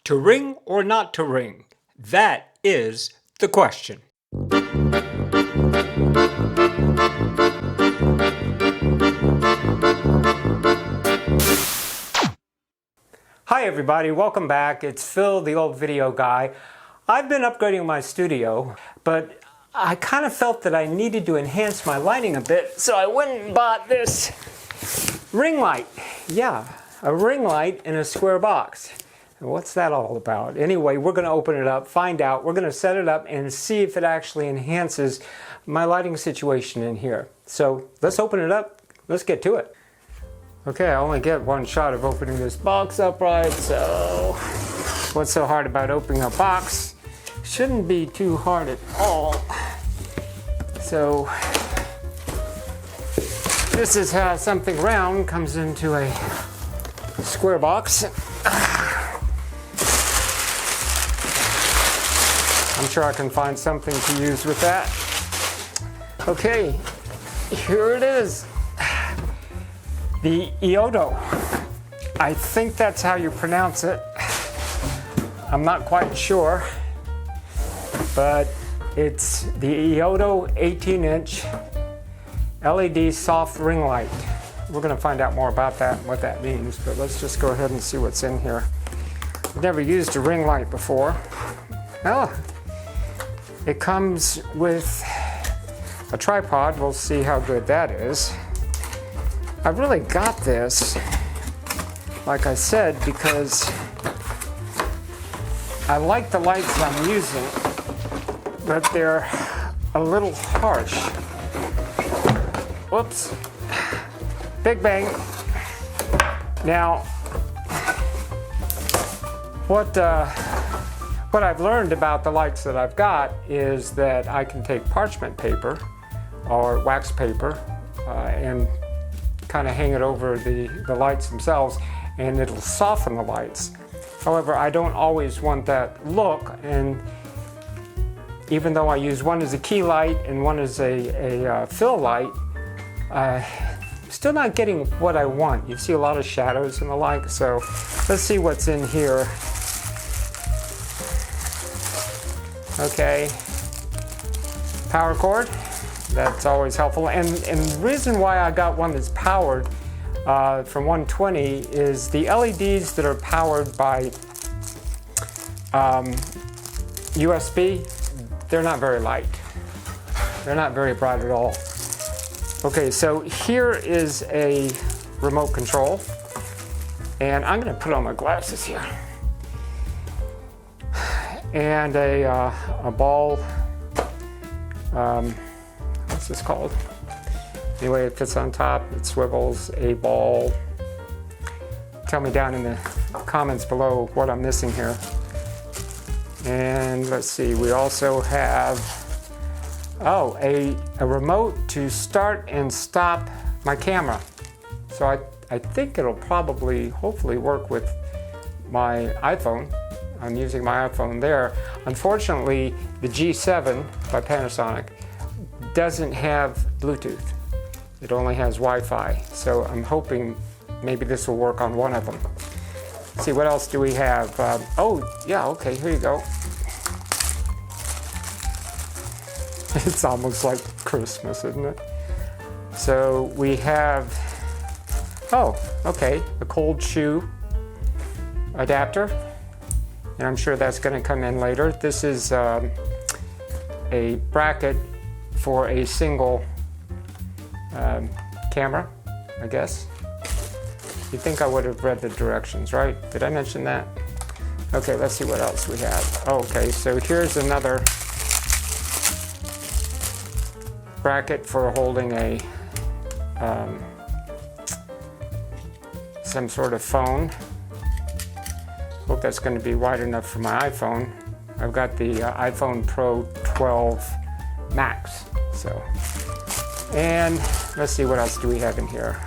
To ring or not to ring? That is the question. Hi everybody, welcome back. It's Phil, the old video guy. I've been upgrading my studio, but I kind of felt that I needed to enhance my lighting a bit, so I went and bought this ring light. Yeah, a ring light in a square box. What's that all about? Anyway, we're going to open it up, find out. We're going to set it up and see if it actually enhances my lighting situation in here. So let's open it up. Let's get to it. Okay, I only get one shot of opening this box upright, so what's so hard about opening a box? Shouldn't be too hard at all. So this is how something round comes into a square box. I'm sure I can find something to use with that. Okay, here it is. The Eoto. I think that's how you pronounce it. I'm not quite sure, but it's the Eoto 18-inch LED soft ring light. We're going to find out more about that and what that means, but let's just go ahead and see what's in here. I've never used a ring light before. Oh, it comes with a tripod. We'll see how good that is. I've really got this, like I said, because I like the lights I'm using, but they're a little harsh. Whoops. Big bang. Now, what I've learned about the lights that I've got is that I can take parchment paper or wax paper and kind of hang it over the lights themselves, and it'll soften the lights. However, I don't always want that look, and even though I use one as a key light and one as a fill light, still not getting what I want. You see a lot of shadows and the like, so let's see what's in here. Okay, power cord, that's always helpful. And the reason why I got one that's powered from 120 is the LEDs that are powered by USB, they're not very light. They're not very bright at all. Okay, so here is a remote control, and I'm going to put on my glasses here. And a ball, what's this called? Anyway, it fits on top, it swivels, a ball. Tell me down in the comments below what I'm missing here. And let's see, we also have, a remote to start and stop my camera. So I think it'll probably, hopefully work with my iPhone. I'm using my iPhone there. Unfortunately, the G7 by Panasonic doesn't have Bluetooth. It only has Wi-Fi. So I'm hoping maybe this will work on one of them. Let's see, what else do we have? Oh, yeah, okay, here you go. It's almost like Christmas, isn't it? So we have, a cold shoe adapter. And I'm sure that's going to come in later. This is a bracket for a single camera, I guess. You'd think I would have read the directions, right? Did I mention that? Okay, let's see what else we have. Okay, so here's another bracket for holding a some sort of phone. Hope that's going to be wide enough for my iPhone. I've got the iPhone Pro 12 Max. So, and let's see, what else do we have in here?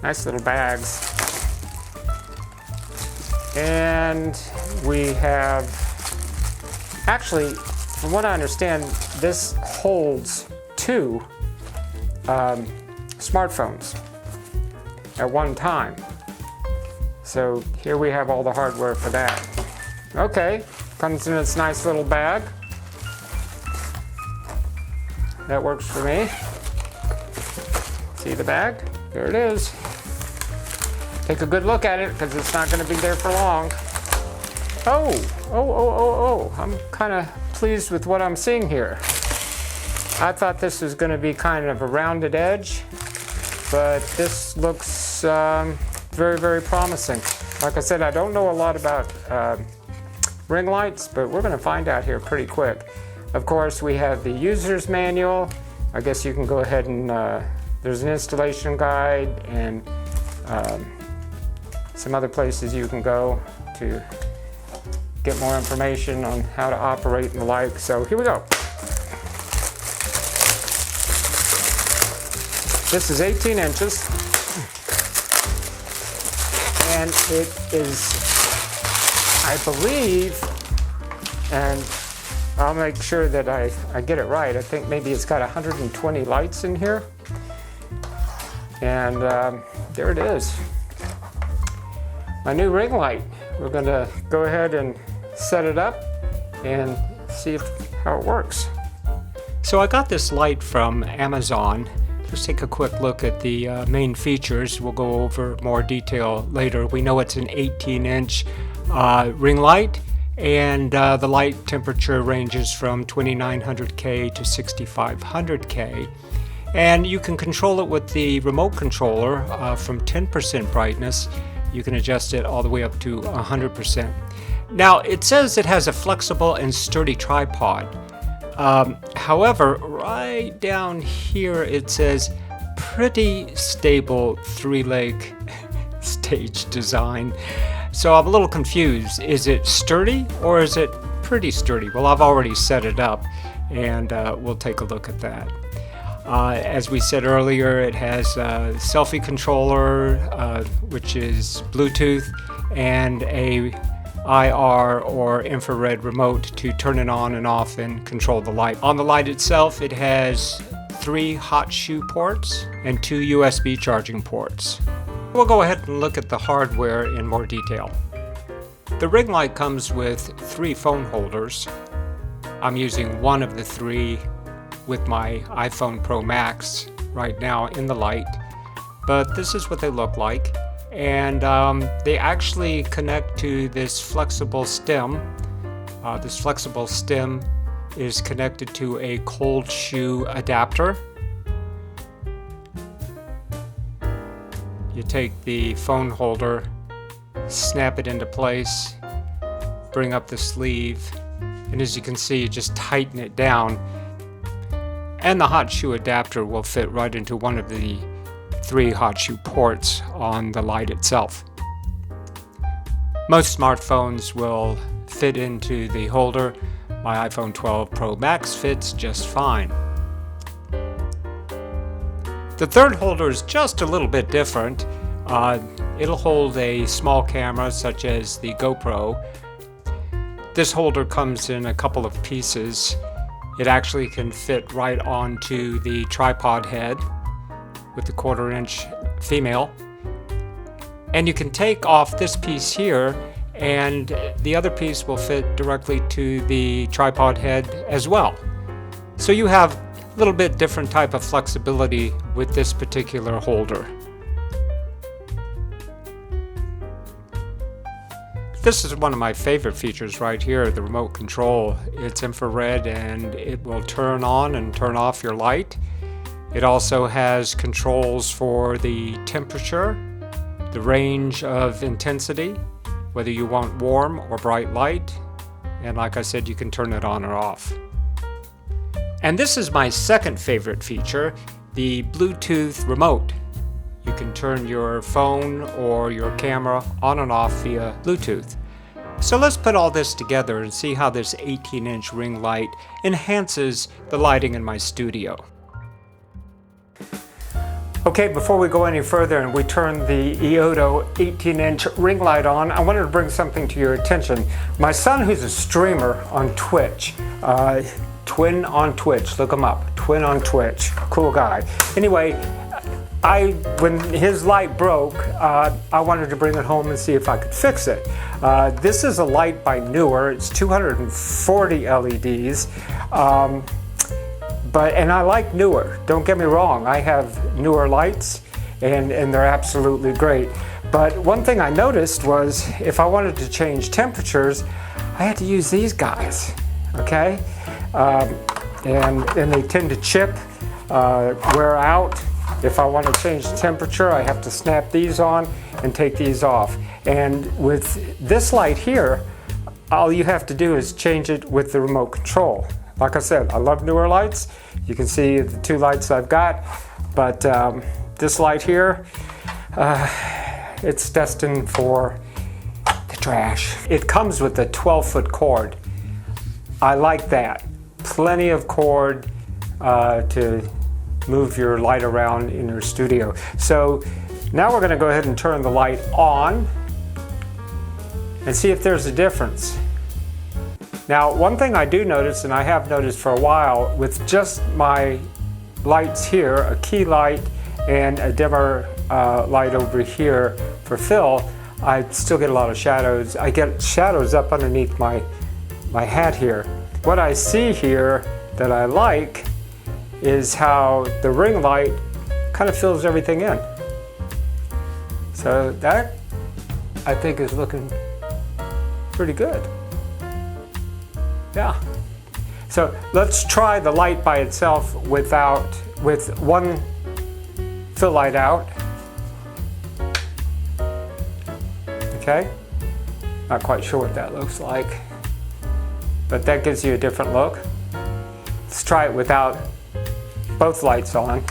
Nice little bags. And we have, actually, from what I understand, this holds two smartphones at one time. So here we have all the hardware for that. Okay, comes in this nice little bag. That works for me. See the bag? There it is. Take a good look at it because it's not going to be there for long. Oh, I'm kind of pleased with what I'm seeing here. I thought this was going to be kind of a rounded edge, but this looks very, very promising. Like I said, I don't know a lot about ring lights, but we're going to find out here pretty quick. Of course, we have the user's manual. I guess you can go ahead and, there's an installation guide and some other places you can go to get more information on how to operate and the like. So here we go. This is 18 inches, and it is, I believe, and I'll make sure that I get it right. I think maybe it's got 120 lights in here. And there it is. My new ring light. We're going to go ahead and set it up and see how it works. So I got this light from Amazon. Let's take a quick look at the main features. We'll go over more detail later. We know it's an 18-inch ring light, and the light temperature ranges from 2900K to 6500K. And you can control it with the remote controller from 10% brightness. You can adjust it all the way up to 100%. Now, it says it has a flexible and sturdy tripod. However, right down here it says pretty stable 3-leg stage design. So I'm a little confused. Is it sturdy or is it pretty sturdy? Well, I've already set it up, and we'll take a look at that. As we said earlier, it has a selfie controller, which is Bluetooth, and a IR or infrared remote to turn it on and off and control the light. On the light itself, it has 3 hot shoe ports and 2 USB charging ports. We'll go ahead and look at the hardware in more detail. The ring light comes with 3 phone holders. I'm using one of the 3 with my iPhone Pro Max right now in the light, but this is what they look like. And they actually connect to this flexible stem. This flexible stem is connected to a cold shoe adapter. You take the phone holder, snap it into place, bring up the sleeve, and as you can see, just tighten it down. And the hot shoe adapter will fit right into one of the 3 hot shoe ports on the light itself. Most smartphones will fit into the holder. My iPhone 12 Pro Max fits just fine. The third holder is just a little bit different. It'll hold a small camera such as the GoPro. This holder comes in a couple of pieces. It actually can fit right onto the tripod head with the 1/4 inch female. And you can take off this piece here, and the other piece will fit directly to the tripod head as well. So you have a little bit different type of flexibility with this particular holder. This is one of my favorite features right here, the remote control. It's infrared and it will turn on and turn off your light. It also has controls for the temperature, the range of intensity, whether you want warm or bright light, and like I said, you can turn it on or off. And this is my second favorite feature, the Bluetooth remote. You can turn your phone or your camera on and off via Bluetooth. So let's put all this together and see how this 18-inch ring light enhances the lighting in my studio. Okay, before we go any further and we turn the Eoto 18-inch ring light on, I wanted to bring something to your attention. My son, who's a streamer on Twitch, Twin on Twitch, look him up, Twin on Twitch, cool guy. Anyway, when his light broke, I wanted to bring it home and see if I could fix it. This is a light by Newer. It's 240 LEDs. And I like Newer. Don't get me wrong. I have Newer lights, and they're absolutely great. But one thing I noticed was if I wanted to change temperatures, I had to use these guys, okay? And they tend to chip, wear out. If I want to change the temperature, I have to snap these on and take these off. And with this light here, all you have to do is change it with the remote control. Like I said, I love Newer lights. You can see the two lights I've got, but this light here, it's destined for the trash. It comes with a 12-foot cord. I like that. Plenty of cord to move your light around in your studio. So now we're going to go ahead and turn the light on and see if there's a difference. Now, one thing I do notice, and I have noticed for a while, with just my lights here, a key light and a dimmer light over here for Phil, I still get a lot of shadows. I get shadows up underneath my hat here. What I see here that I like is how the ring light kind of fills everything in. So that, I think, is looking pretty good. Yeah. So let's try the light by itself with one fill light out. Okay. Not quite sure what that looks like, but that gives you a different look. Let's try it without both lights on.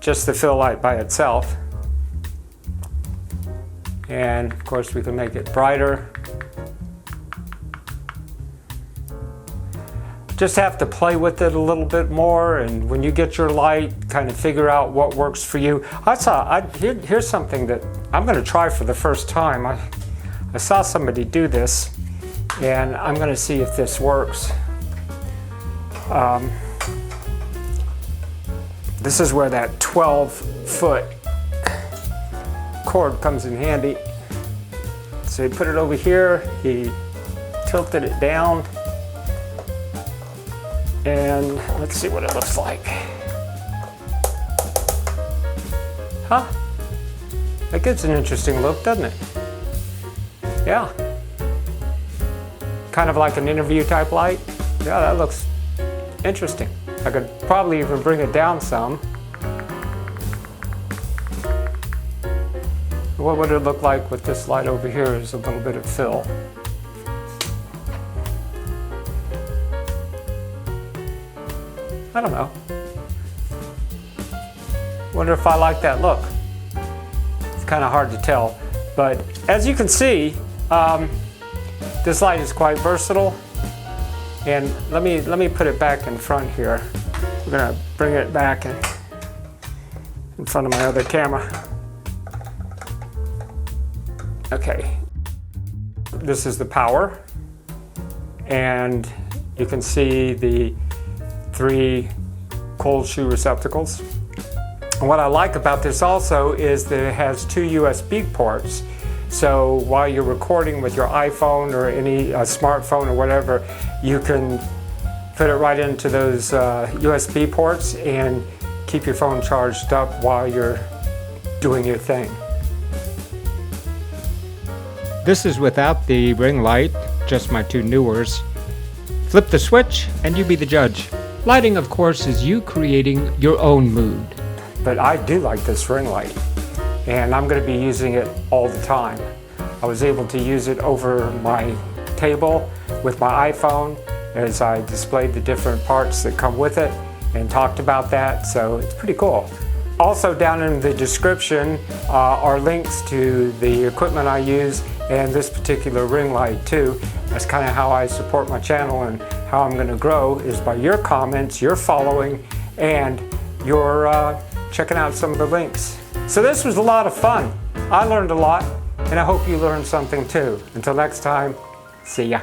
Just the fill light by itself. And of course we can make it brighter. Just have to play with it a little bit more, and when you get your light, kind of figure out what works for you. Here's something that I'm going to try for the first time. I saw somebody do this, and I'm going to see if this works. This is where that 12-foot cord comes in handy. So he put it over here, he tilted it down, and let's see what it looks like. Huh? That gives an interesting look, doesn't it? Yeah. Kind of like an interview type light. Yeah, that looks interesting. I could probably even bring it down some. What would it look like with this light over here is a little bit of fill. I don't know. Wonder if I like that look. It's kind of hard to tell, but as you can see, this light is quite versatile. And let me put it back in front here. We're gonna bring it back in front of my other camera. Okay, this is the power, and you can see the 3 cold shoe receptacles. And what I like about this also is that it has 2 USB ports. So while you're recording with your iPhone or any smartphone or whatever, you can put it right into those USB ports and keep your phone charged up while you're doing your thing. This is without the ring light, just my 2 Newers. Flip the switch and you be the judge. Lighting, of course, is you creating your own mood. But I do like this ring light, and I'm going to be using it all the time. I was able to use it over my table with my iPhone as I displayed the different parts that come with it and talked about that, so it's pretty cool. Also down in the description are links to the equipment I use and this particular ring light too. That's kind of how I support my channel and how I'm going to grow, is by your comments, your following, and your checking out some of the links. So this was a lot of fun. I learned a lot, and I hope you learned something too. Until next time, see ya.